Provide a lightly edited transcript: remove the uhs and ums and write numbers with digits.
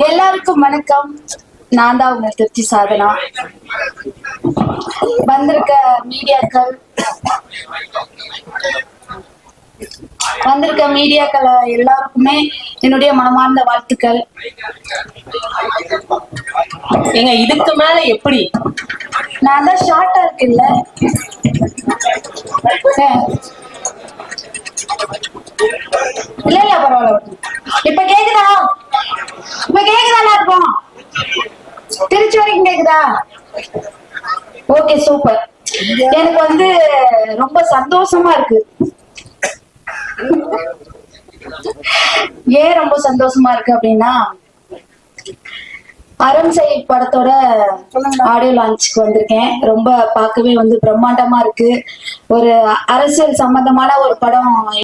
எல்லாருக்கும் வணக்கம். நான் தான் உங்க திருச்சி சாதனா. வந்திருக்க மீடியாக்கள் எல்லாருக்குமே என்னுடைய மனமார்ந்த வாழ்த்துக்கள். ஏங்க இதுக்கு மேல எப்படி? நான் தான் ஷார்ட்டா இருக்குல்ல. இல்ல இல்ல பரவாயில்ல. இப்ப கேக்குதா? இருக்கும் திருச்சி வரைக்கும் கேக்குதா? Okay super. எனக்கு வந்து ரொம்ப சந்தோஷமா இருக்கு. ஏன் ரொம்ப சந்தோஷமா இருக்கு அப்படின்னா, அரண்சை படத்தோட ஆடியோ லான்ச்சுக்கு வந்திருக்கேன். ரொம்ப பார்க்கவே வந்து பிரம்மாண்டமா இருக்கு. ஒரு அரசியல் சம்பந்தமான ஒரு படம்